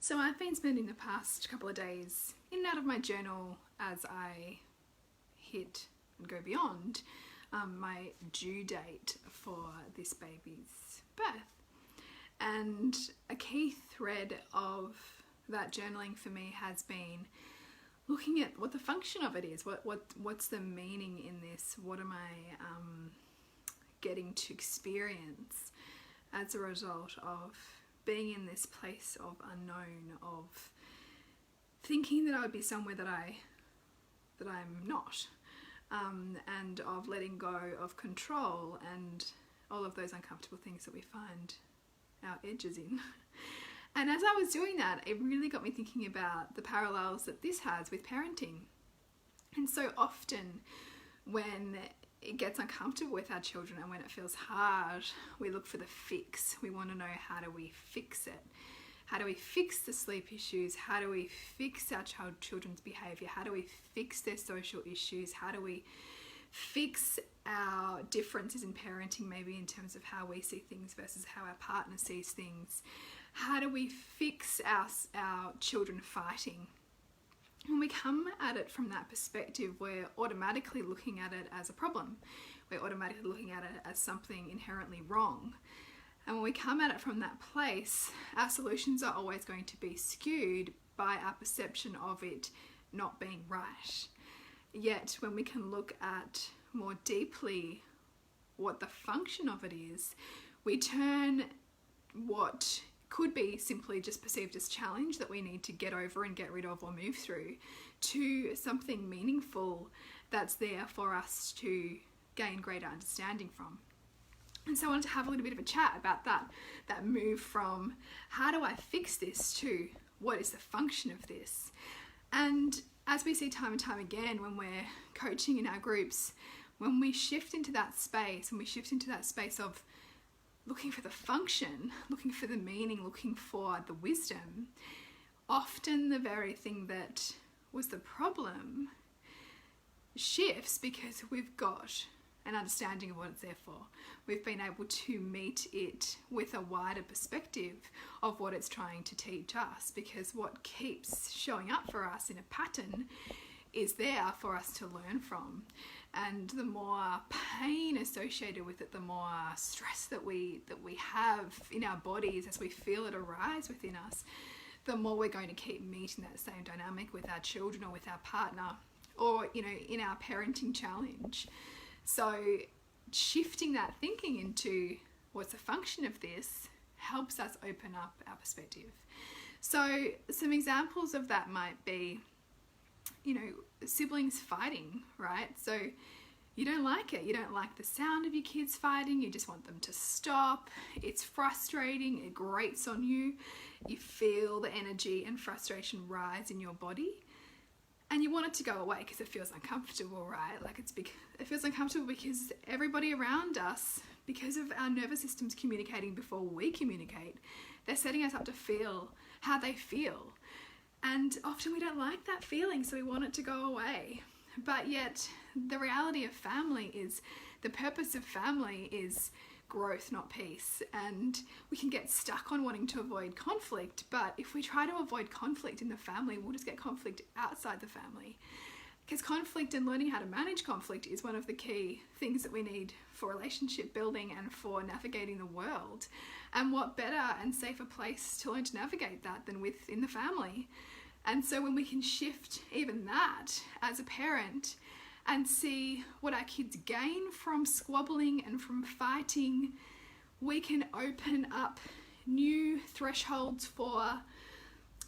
So I've been spending the past couple of days in and out of my journal as I hit and go beyond my due date for this baby's birth. And a key thread of that journaling for me has been looking at what the function of it is. What's the meaning in this? What am I getting to experience as a result of being in this place of unknown, of thinking that I would be somewhere that I'm not, and of letting go of control and all of those uncomfortable things that we find our edges in. And as I was doing that, it really got me thinking about the parallels that this has with parenting. And so often when it gets uncomfortable with our children and when it feels hard, we look for the fix. We want to know, how do we fix it? How do we fix the sleep issues? How do we fix our children's behaviour? How do we fix their social issues? How do we fix our differences in parenting, maybe in terms of how we see things versus how our partner sees things? How do we fix our children fighting? When we come at it from that perspective, we're automatically looking at it as a problem. We're automatically looking at it as something inherently wrong. And when we come at it from that place, our solutions are always going to be skewed by our perception of it not being right. Yet when we can look at more deeply what the function of it is, we turn what could be simply just perceived as challenge that we need to get over and get rid of or move through to something meaningful that's there for us to gain greater understanding from. And so I wanted to have a little bit of a chat about that move from how do I fix this to what is the function of this. And as we see time and time again when we're coaching in our groups, when we shift into that space, of looking for the function, looking for the meaning, looking for the wisdom, often the very thing that was the problem shifts because we've got an understanding of what it's there for. We've been able to meet it with a wider perspective of what it's trying to teach us, because what keeps showing up for us in a pattern is there for us to learn from. And the more pain associated with it, the more stress that we have in our bodies as we feel it arise within us, the more we're going to keep meeting that same dynamic with our children or with our partner, or in our parenting challenge. So shifting that thinking into what's the function of this helps us open up our perspective. So some examples of that might be, siblings fighting, right? So you don't like it. You don't like the sound of your kids fighting. You just want them to stop. It's frustrating. It grates on you. You feel the energy and frustration rise in your body. And you want it to go away because it feels uncomfortable, right? It feels uncomfortable because everybody around us, because of our nervous systems communicating before we communicate, they're setting us up to feel how they feel. And often we don't like that feeling, so we want it to go away. But yet the reality of family is, the purpose of family is growth, not peace. And we can get stuck on wanting to avoid conflict, but if we try to avoid conflict in the family, we'll just get conflict outside the family. Because conflict and learning how to manage conflict is one of the key things that we need for relationship building and for navigating the world. And what better and safer place to learn to navigate that than within the family? And so when we can shift even that as a parent and see what our kids gain from squabbling and from fighting, we can open up new thresholds for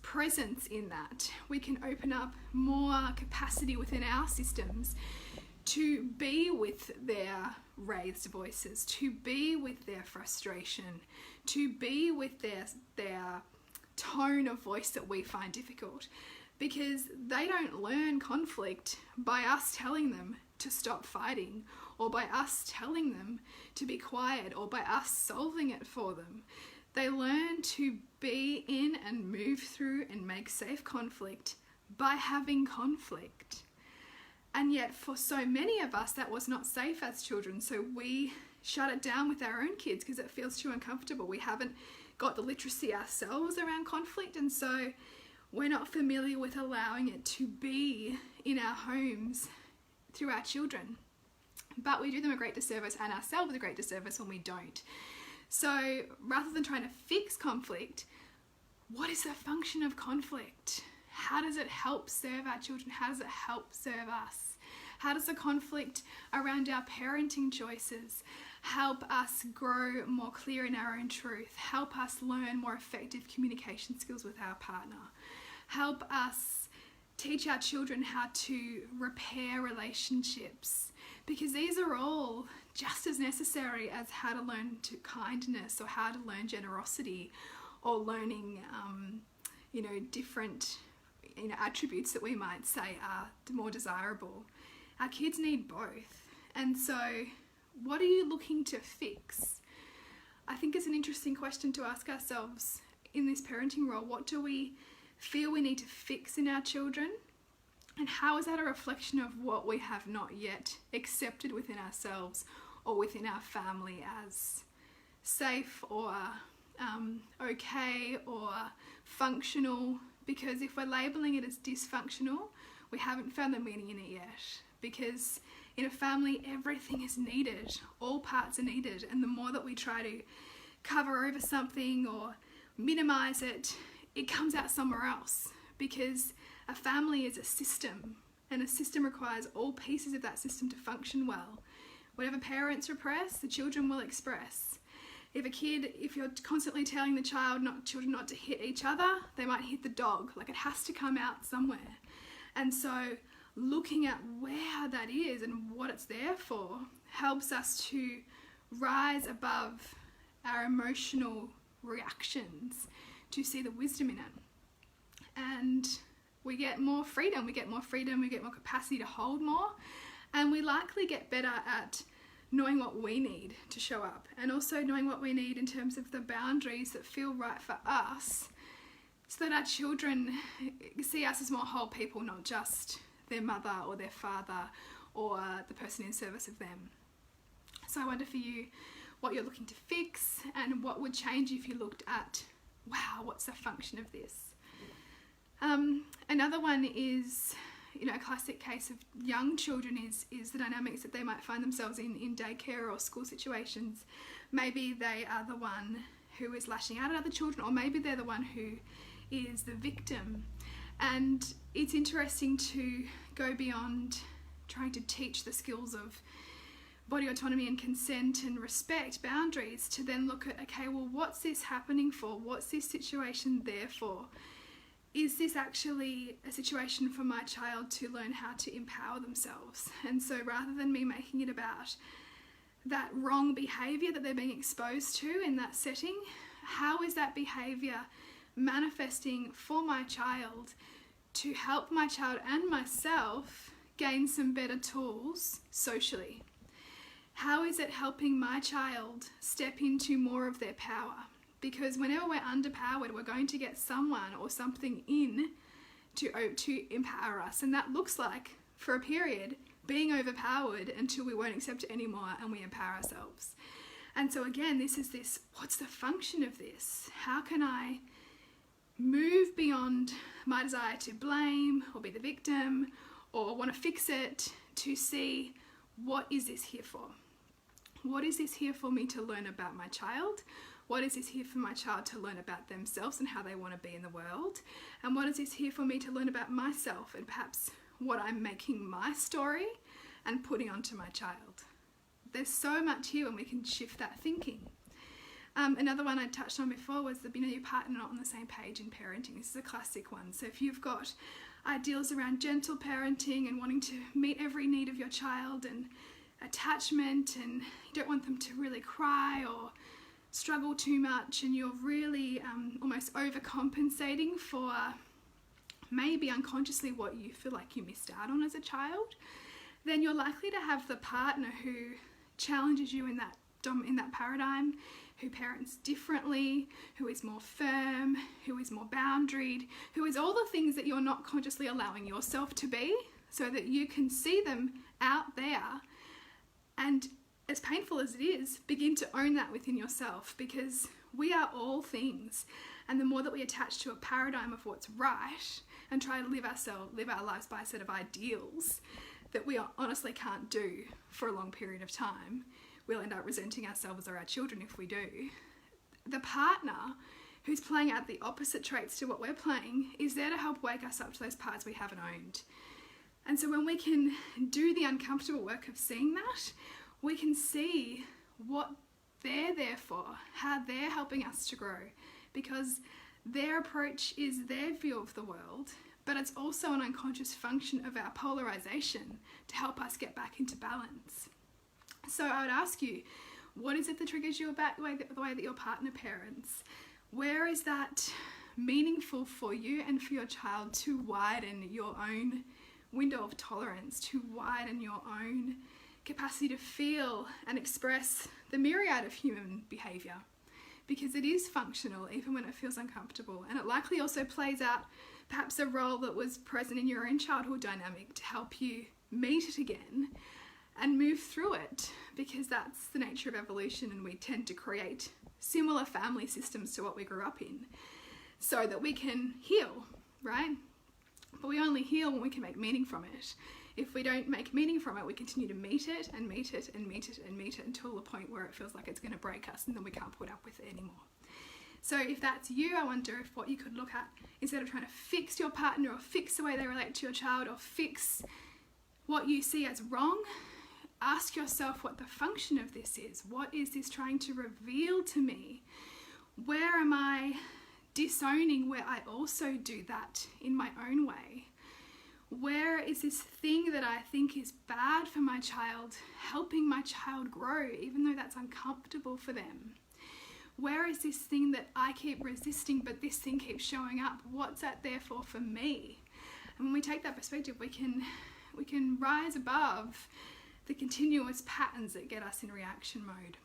presence in that. We can open up more capacity within our systems to be with their raised voices, to be with their frustration, to be with their tone of voice that we find difficult, because they don't learn conflict by us telling them to stop fighting, or by us telling them to be quiet, or by us solving it for them. They learn to be in and move through and make safe conflict by having conflict. And yet for so many of us, that was not safe as children, so we shut it down with our own kids because it feels too uncomfortable. We haven't got the literacy ourselves around conflict, and so we're not familiar with allowing it to be in our homes through our children. But we do them a great disservice and ourselves a great disservice when we don't. So rather than trying to fix conflict, what is the function of conflict? How does it help serve our children? How does it help serve us? How does the conflict around our parenting choices help us grow more clear in our own truth? Help us learn more effective communication skills with our partner? Help us teach our children how to repair relationships? Because these are all just as necessary as how to learn to kindness or how to learn generosity or learning, different, attributes that we might say are more desirable. Our kids need both. And so what are you looking to fix? I think it's an interesting question to ask ourselves in this parenting role. What do we feel we need to fix in our children? And how is that a reflection of what we have not yet accepted within ourselves or within our family as safe or okay or functional? Because if we're labeling it as dysfunctional, we haven't found the meaning in it yet. Because in a family, everything is needed. All parts are needed. And the more that we try to cover over something or minimize it, it comes out somewhere else. Because a family is a system, and a system requires all pieces of that system to function well. Whatever parents repress, the children will express. If you're constantly telling the children not to hit each other, they might hit the dog. Like, it has to come out somewhere. And so looking at where that is and what it's there for helps us to rise above our emotional reactions to see the wisdom in it. And we get more freedom, we get more capacity to hold more, and we likely get better at knowing what we need to show up, and also knowing what we need in terms of the boundaries that feel right for us, so that our children see us as more whole people, not just their mother or their father or the person in service of them. So I wonder for you what you're looking to fix and what would change if you looked at, wow, what's the function of this? Another one is, a classic case of young children is the dynamics that they might find themselves in daycare or school situations. Maybe they are the one who is lashing out at other children, or maybe they're the one who is the victim. And it's interesting to go beyond trying to teach the skills of body autonomy and consent and respect boundaries to then look at, okay, well, what's this happening for? What's this situation there for? Is this actually a situation for my child to learn how to empower themselves? And so rather than me making it about that wrong behaviour that they're being exposed to in that setting, how is that behaviour manifesting for my child to help my child and myself gain some better tools socially? How is it helping my child step into more of their power? Because whenever we're underpowered, we're going to get someone or something in to empower us. And that looks like, for a period, being overpowered until we won't accept it anymore and we empower ourselves. And so again, what's the function of this? How can I move beyond my desire to blame or be the victim or want to fix it, to see, what is this here for? What is this here for me to learn about my child? What is this here for my child to learn about themselves and how they want to be in the world? And what is this here for me to learn about myself and perhaps what I'm making my story and putting onto my child? There's so much here when we can shift that thinking. Another one I touched on before was your partner not on the same page in parenting. This is a classic one. So if you've got ideals around gentle parenting and wanting to meet every need of your child and attachment, and you don't want them to really cry or struggle too much, and you're really almost overcompensating for maybe unconsciously what you feel like you missed out on as a child, then you're likely to have the partner who challenges you in that paradigm, who parents differently, who is more firm, who is more boundaried, who is all the things that you're not consciously allowing yourself to be, so that you can see them out there, and as painful as it is, begin to own that within yourself. Because We are all things, and the more that we attach to a paradigm of what's right and try to live our lives by a set of ideals that we honestly can't do for a long period of time, we'll end up resenting ourselves or our children if we do. The partner who's playing out the opposite traits to what we're playing is there to help wake us up to those parts we haven't owned. And so when we can do the uncomfortable work of seeing that, we can see what they're there for, how they're helping us to grow, because their approach is their view of the world, but it's also an unconscious function of our polarization to help us get back into balance. So I would ask you, what is it that triggers you about the way that your partner parents? Where is that meaningful for you and for your child to widen your own window of tolerance, to widen your own capacity to feel and express the myriad of human behaviour? Because it is functional even when it feels uncomfortable, and it likely also plays out perhaps a role that was present in your own childhood dynamic to help you meet it again and move through it, because that's the nature of evolution, and we tend to create similar family systems to what we grew up in so that we can heal, right? But we only heal when we can make meaning from it. If we don't make meaning from it, we continue to meet it and meet it and meet it and meet it until the point where it feels like it's going to break us and then we can't put up with it anymore. So if that's you, I wonder if what you could look at, instead of trying to fix your partner or fix the way they relate to your child or fix what you see as wrong, ask yourself what the function of this is. What is this trying to reveal to me? Where am I disowning where I also do that in my own way? Where is this thing that I think is bad for my child helping my child grow, even though that's uncomfortable for them? Where is this thing that I keep resisting, but this thing keeps showing up? What's that there for me? And when we take that perspective, we can rise above the continuous patterns that get us in reaction mode.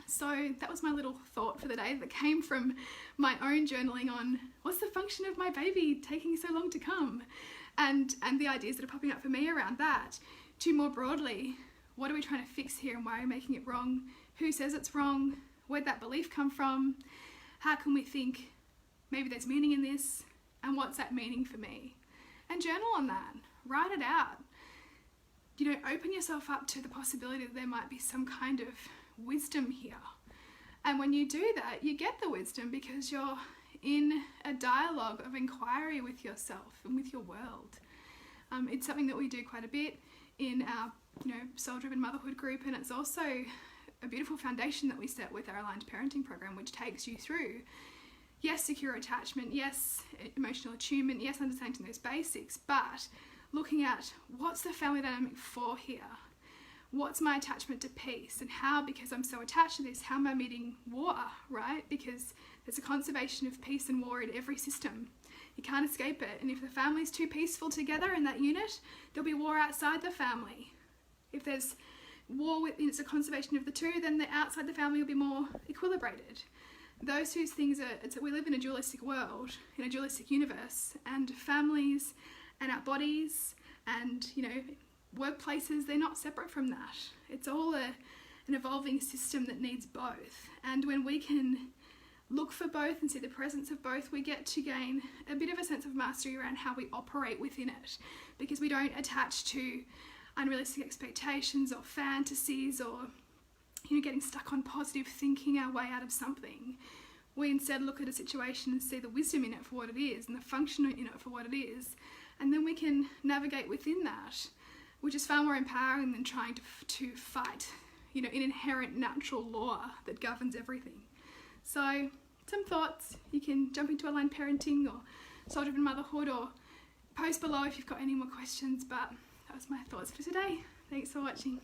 So that was my little thought for the day that came from my own journaling on what's the function of my baby taking so long to come, and the ideas that are popping up for me around that. To more broadly, what are we trying to fix here and why are we making it wrong? Who says it's wrong? Where'd that belief come from? How can we think maybe there's meaning in this, and what's that meaning for me? And journal on that, write it out. Open yourself up to the possibility that there might be some kind of wisdom here. And when you do that, you get the wisdom because you're in a dialogue of inquiry with yourself and with your world. It's something that we do quite a bit in our soul-driven motherhood group, and it's also a beautiful foundation that we set with our aligned parenting program, which takes you through, yes, secure attachment, yes, emotional attunement, yes, understanding those basics, but looking at what's the family dynamic for here? What's my attachment to peace? And how, because I'm so attached to this, how am I meeting war, right? Because there's a conservation of peace and war in every system. You can't escape it. And if the family's too peaceful together in that unit, there'll be war outside the family. If there's war it's a conservation of the two, then the outside the family will be more equilibrated. Those two things we live in a dualistic world, in a dualistic universe, and families and our bodies and, workplaces, they're not separate from that. It's all an evolving system that needs both. And when we can look for both and see the presence of both, we get to gain a bit of a sense of mastery around how we operate within it, because we don't attach to unrealistic expectations or fantasies or getting stuck on positive thinking our way out of something. We instead look at a situation and see the wisdom in it for what it is and the function in it for what it is, and then we can navigate within that, which is far more empowering than trying to fight an inherent natural law that governs everything. So some thoughts. You can jump into aligned parenting or soul-driven motherhood, or post below if you've got any more questions, but that was my thoughts for today. Thanks for watching.